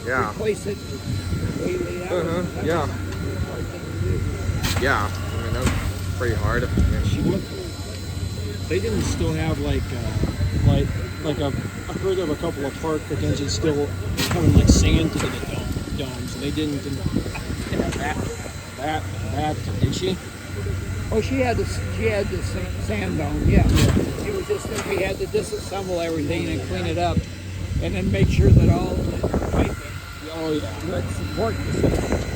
Yeah. replace it completely. Yeah. Yeah. I mean, that's pretty hard. They didn't still have like I heard of a couple of park engines still having like sand to the dome, so they didn't have that did she? Oh, she had the sand dome. Yeah. It was just that we had to disassemble everything and clean it up, and then make sure that all the piping would support the system.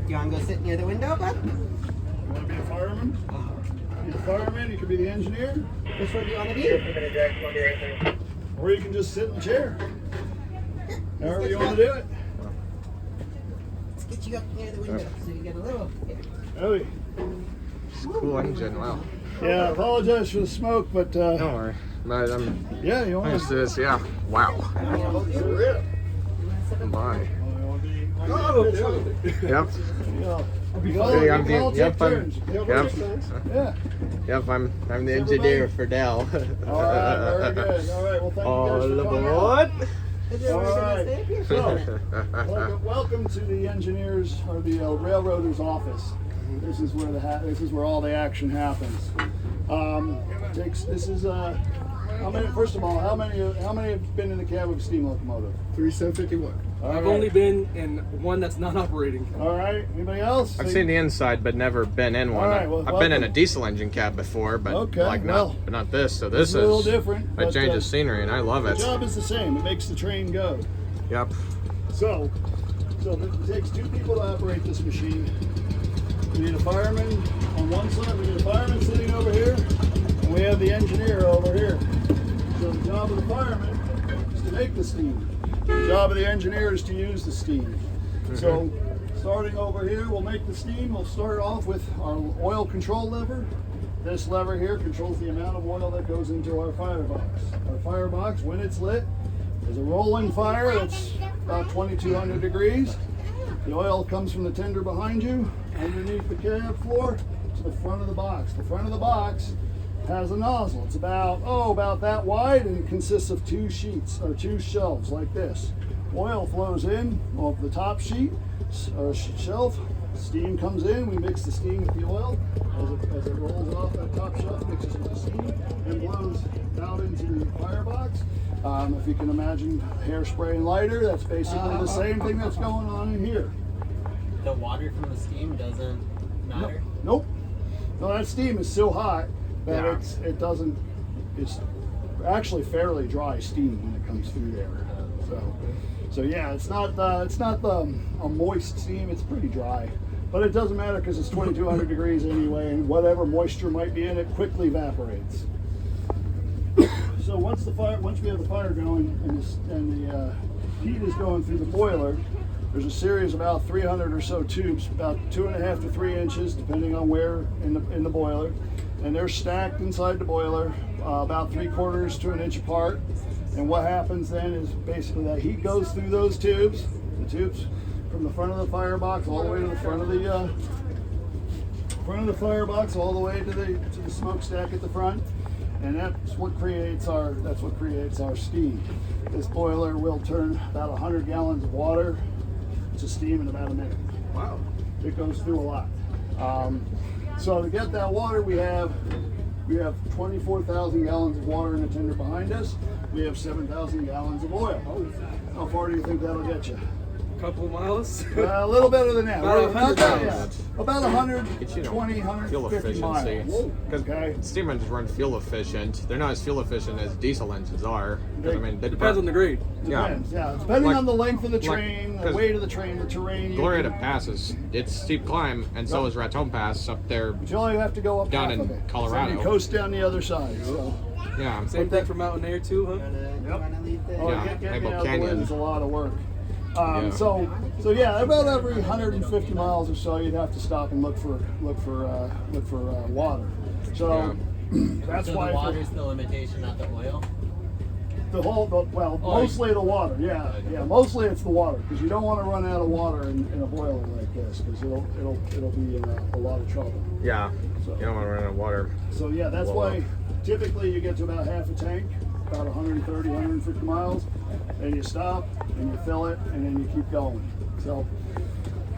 You want to go sit near the window, bud? You want to be a fireman? Be a fireman, you can be the engineer, Which one do you want to be? or you can just sit in the chair. However you want to do it. Let's get you up near the window so you get a little. Oh, It's a cool engine. Wow. yeah, I apologize for the smoke, but Don't worry. But I'm yeah, you want used to to this. Yeah. Wow. rip. My. Oh, Yep. yeah. Hey, I'm You all the, take yep, turns. Yeah. Yep, I'm the engineer for Dell. All right, very good. All right, well, thank All you guys for coming out. aboard. All right. So, welcome to the engineers or the railroaders office. This is where this is where all the action happens. This is how many? First of all, how many have been in the cab of a steam locomotive? 3751. right. I've only been in one that's not operating. All right. Anybody else? I've seen the inside, but never been in one. All right, well, I've been in a welcome. diesel engine cab before, but Okay, like well, but not this. So this It's a little is different. a but, change of scenery, and I love The it. job is the same. It makes the train go. Yep. So it takes two people to operate this machine. We need a fireman on one side, we need a fireman sitting over here, and we have the engineer over here. So the job of the fireman is to make the steam. The job of the engineer is to use the steam. So starting over here, we'll make the steam. We'll start off with our oil control lever. This lever here controls the amount of oil that goes into our firebox. Our firebox, when it's lit, is a rolling fire that's about 2200 degrees. The oil comes from the tender behind you, underneath the cab floor, to the front of the box. The front of the box has a nozzle. It's about that wide, and it consists of two sheets or two shelves like this. Oil flows in off the top sheet or shelf. Steam comes in. We mix the steam with the oil as it rolls off that top shelf, mixes with the steam, and blows out into the firebox. If you can imagine hairspray and lighter, that's basically the same thing that's going on in here. The water from the steam doesn't matter. Nope. No, that steam is so hot that Yeah. it's actually fairly dry steam when it comes through there. So yeah, it's not a moist steam. It's pretty dry, but it doesn't matter because it's 2200 degrees anyway, and whatever moisture might be in it quickly evaporates. So once we have the fire going and the heat is going through the boiler, there's a series of about 300 or so tubes, about 2.5 to 3 inches, depending on where in the boiler, and they're stacked inside the boiler, about 3/4 to an inch apart. And what happens then is basically that heat goes through those tubes, the tubes from the front of the firebox all the way to the front of the firebox, all the way to the smokestack at the front, and that's what creates our steam. This boiler will turn about 100 gallons of water to steam in about a minute. Wow. It goes through a lot. So to get that water, we have 24,000 gallons of water in the tender behind us. We have 7,000 gallons of oil. How far do you think that'll get you? Couple miles. A little better than that. About 100 Not miles. yet. About 100, Get you 20, fuel 150 miles. efficiency. Because Okay. steam engines run fuel efficient. They're not as fuel efficient as diesel engines are. 'Cause, I mean, they Depends on the grade. Depends, yeah. Depending Like- on the length of the like- train, the 'cause weight of the train, the terrain. Glorieta Pass it's steep climb, and so is Raton Pass up there. But you only have to go up Down half in of it. Colorado. So you coast down the other side. So. Yeah. Same thing for Mountain Air too, huh? You wanna leave this? Oh, Yeah, get me Maple out of the way Canyon. is a lot of work. Yeah. So yeah, about every 150 miles or so, you'd have to stop and look for water. So that's So why the water's the limitation, not the oil. mostly the water. Yeah, mostly it's the water because you don't want to run out of water in a boiler like this because it'll be in a lot of trouble. Yeah. So. You don't want to run out of water. So yeah, that's Blow why up. typically you get to about half a tank, about 130, 150 miles, and you stop and you fill it and then you keep going. So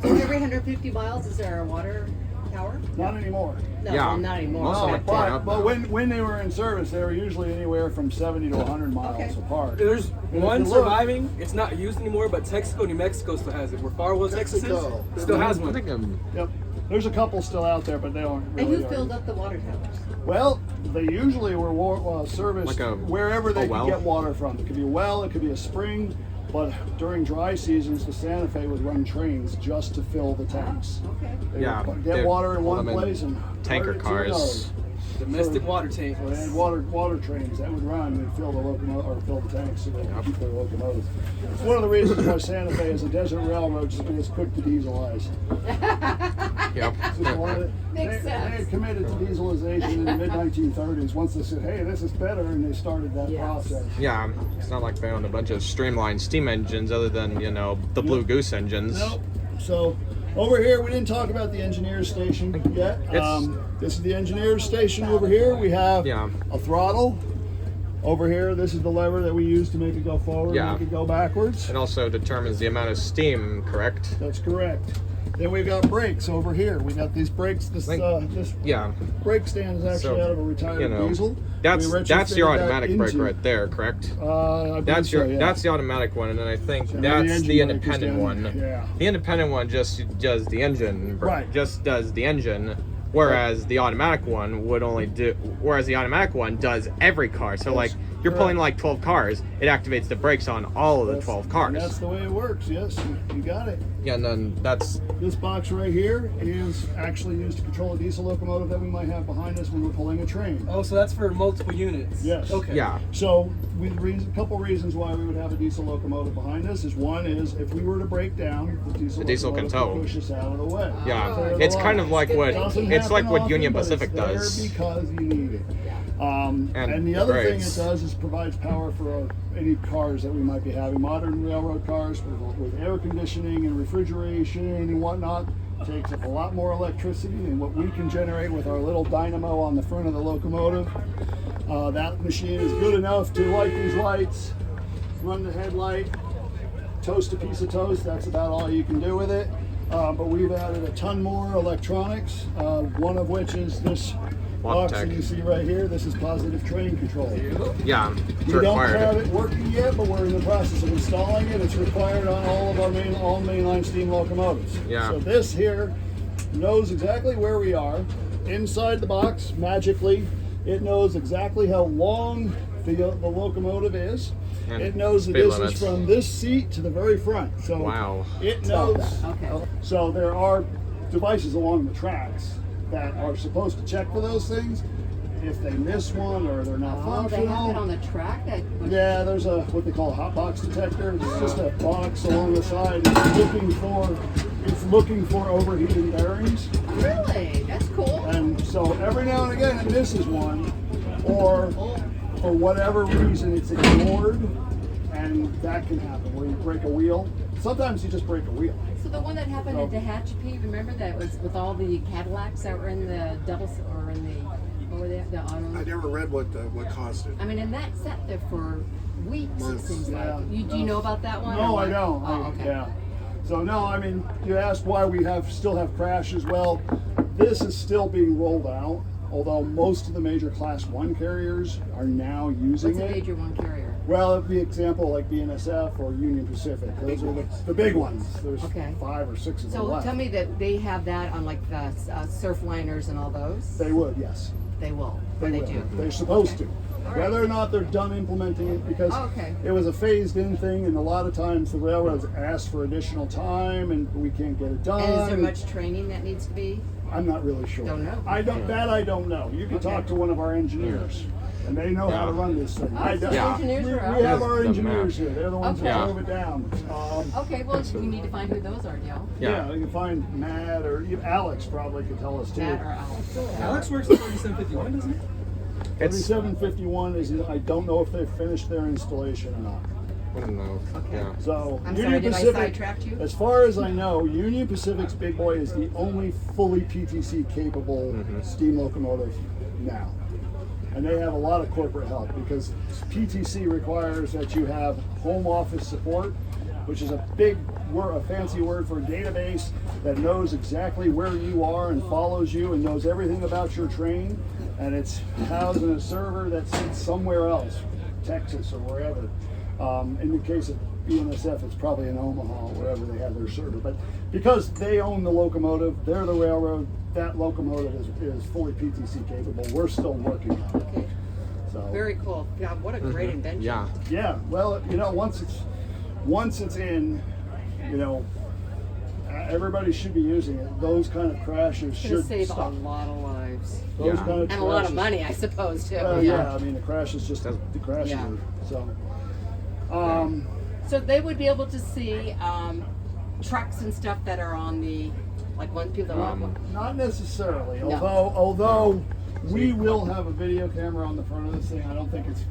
So every 150 miles, is there a water tower? not anymore. No, Yeah. not anymore. Most of them are torn up But now. when they were in service, they were usually anywhere from 70 to 100 miles Okay. apart. There's if one you look- surviving. It's not used anymore, but Texaco, New Mexico still has it. Where Farwell, Texas is, still has I one. think Yep. There's a couple still out there, but they don't And really. who filled up the water towers? Well, they usually were serviced Like wherever they a well? could get water from. It could be a well, it could be a spring, but during dry seasons, the Santa Fe would run trains just to fill the tanks. Okay. They Yeah, would get they water in pull one them in place and tanker cart it to cars. another. Domestic water tank. So they had water trains that would run and fill the locomotive or fill the tanks so they could keep their locomotives. It's one of the reasons why Santa Fe is a desert railroad, just because it's quick to dieselize. Yep. Just wanted- Makes they sense. had committed to dieselization in the mid-1930s. Once they said, "Hey, this is better," and they started that process. Yeah, it's not like they owned a bunch of streamlined steam engines other than, you know, the Blue Goose engines. Nope. So over here, we didn't talk about the engineer's station yet. It's- This is the engineer's station over here. We have Yeah. a throttle. Over here, this is the lever that we use to make it go forward, Yeah. make it go backwards. It also determines the amount of steam, correct? That's correct. Then we've got brakes over here. We got these brakes. This Yeah. brake stand is actually So, out of a retired you know, diesel. That's We that's your retrofitted that automatic brake into- right there, correct? I believe That's so, your yeah. that's the automatic one, and then I think So the that's engine the brake is independent down- one. yeah. The independent one just does the engine, Right. Just does the engine, whereas the automatic one would only do. Whereas the automatic one does every car. So like you're pulling like 12 cars, it activates the brakes on all of the 12 And that's cars. the way it works. Yes, you got it. Yeah, and then that's This box right here is actually used to control a diesel locomotive that we might have behind us when we're pulling a train. Oh, so that's for multiple units. Yes. Okay. yeah. So, a couple reasons why we would have a diesel locomotive behind us is one is if we were to break down, the diesel can locomotive tow. would push us out of the way. Yeah, Clear the it's kind line. of like what Doesn't it's like happen what often, Union but it's Pacific there does. because you need it. And And the other thing brakes. it does is provides power for any cars that we might be having. Modern railroad cars with air conditioning and refrigeration and whatnot takes up a lot more electricity than what we can generate with our little dynamo on the front of the locomotive. That machine is good enough to light these lights, run the headlight, toast a piece of toast. That's about all you can do with it. But we've added a ton more electronics, one of which is this box that Tech. you see right here. This is positive train control. Yeah, it's We don't have required. it working yet, but we're in the process of installing it. It's required on all of our mainline steam locomotives. Yeah. So this here knows exactly where we are. Inside the box, magically, it knows exactly how long the locomotive is. And It knows the speed distance limits. from this seat to the very front. So Wow. it knows. Okay. So there are devices along the tracks that are supposed to check for those things. If they miss one or they're not Oh, they functional, have it on the track that. yeah, there's a what they call a hot box detector. It's just a box along the side. It's looking for overheating bearings. Really? That's cool. And so every now and again it misses one, or for whatever reason it's ignored, and that can happen where you break a wheel. Sometimes you just break a wheel. So the one that happened at Tehachapi, remember that was with all the Cadillacs that were in the or in the what were they, the auto? I never read what caused it. I mean, and that sat there for weeks. It Months. seems Yeah. like. Do you know about that one? No, or I what? don't. Oh, okay. Yeah. So no, I mean, you asked why we still have crashes. Well, this is still being rolled out, although most of the major Class 1 carriers are now using What's a it. major one carrier? Well, it'd be example like BNSF or Union Pacific. Those are the big ones. There's Okay. 5 or 6 of them So left. tell me that they have that on like the surf liners and all those. They would, yes. They will. They Or they will. do. They're supposed Okay. to. All right. Whether or not they're done implementing it, because Oh, okay. it was a phased-in thing, and a lot of times the railroads ask for additional time, and we can't get it done. And is there much training that needs to be? I'm not really sure. Don't know. I don't know. You can Okay. talk to one of our engineers, and they know how to run this thing. Oh, I so don't. Yeah. engineers We are out. have our The engineers map. here. They're the ones Okay. who drove it down. Okay, well, you need to find who those are, Neil. Yeah, you can find Matt or even Alex probably could tell us too. Matt or Alex. Alex works at 3751, doesn't he? It's 3751 is. I don't know if they've finished their installation or not. I don't know. Yeah. So I'm Union sorry, did I Pacific, sidetrack you? as far as I know, Union Pacific's Big Boy is the only fully PTC capable steam locomotive now. And they have a lot of corporate help because PTC requires that you have home office support, which is a big word, a fancy word for a database that knows exactly where you are and follows you and knows everything about your train. And it's housed in a server that sits somewhere else, Texas or wherever. In the case of BNSF, it's probably in Omaha, wherever they have their server. But because they own the locomotive, they're the railroad, that locomotive is fully PTC capable. We're still working on it. Okay. So Very cool. God, what a great invention. Yeah. yeah, well, you know, once it's in, you know, everybody should be using it. Those kind of crashes It's gonna should save stop. a lot of lives. Those Yeah. kind of And a lot of crashes- money, I suppose, too. yeah, I mean, the crash is just the crash. Yeah. So, So they would be able to see trucks and stuff that are on the, like one people that want. not necessarily. No. Although we will have a video camera on the front of this thing. I don't think it's.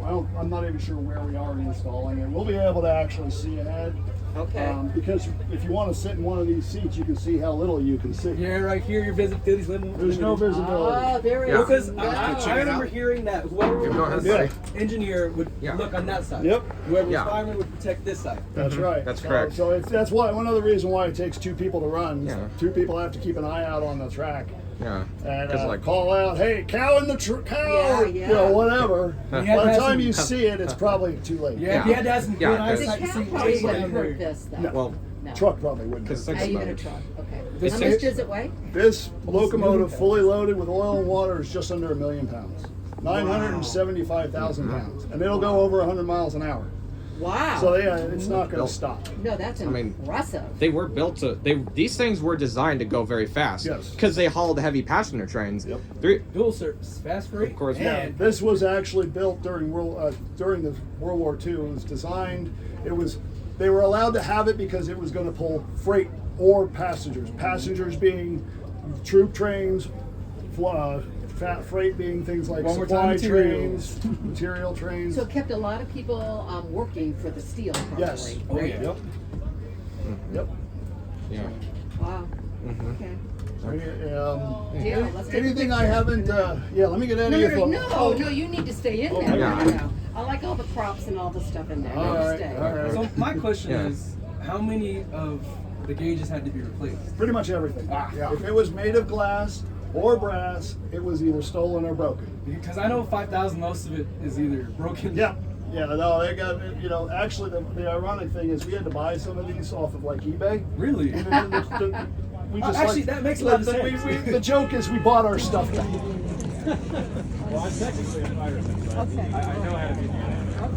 I'm not even sure where we are in installing it. We'll be able to actually see ahead. Okay. Because if you want to sit in one of these seats, you can see how little you can see. Yeah, right here, your visibility's limited. There's no visibility. Oh, there Yeah. is. Because no. I remember hearing that whoever Go ahead. was Yeah. engineer would Yeah. look on that side. Yep. Whoever was Yeah. fireman would protect this side. That's right. That's So- correct. So that's why one other reason why it takes two people to run. Yeah. Two people have to keep an eye out on the track Yeah. and 'Cause, like, call out, "Hey, cow in the cow!" Yeah, You know, yeah. whatever. You By had to the have time some- you see it, it's probably too late. Yeah, you had to have some Yeah, good 'cause- The eyesight to cow see probably way wouldn't down hurt there. this, though. No. Well, No. Truck probably wouldn't. because Oh, six even a modes. truck. Okay. This How is- much does it weigh? This locomotive, fully loaded with oil and water, is just under 1 million pounds. 975,000 pounds. And it'll go over 100 miles an hour. Wow. So yeah, it's not going Nope. to stop. No, that's mean, impressive. They were built to. These things were designed to go very fast. Yes. Because they hauled heavy passenger trains. Yep. Dual service, fast freight. Of course, Yeah, and this was actually built during the World War II. It was designed. They were allowed to have it because it was going to pull freight or passengers. Passengers being troop trains, freight being things like One more supply time, materials. trains, material trains. So it kept a lot of people working for the steel, probably. Yes. Oh, yeah. Yep. Yep. yeah. Wow. Okay. Yeah, let's take a Anything I picture. haven't? Yeah. Let me get out No, of here. no, you need to stay in there. yeah. No. I like all the props and all the stuff in there. All No, right, stay. all right. So my question Yeah. is, how many of the gauges had to be replaced? Pretty much everything. Ah. Yeah. If it was made of glass or brass, it was either stolen or broken. Because I know 5,000, most of it is either broken. Yeah. Yeah, no, they got, you know, actually the ironic thing is we had to buy some of these off of like eBay. Really? We Actually, that makes a lot of sense. The joke is we bought our stuff back. Well, I'm technically a fireman, so I know how to do that.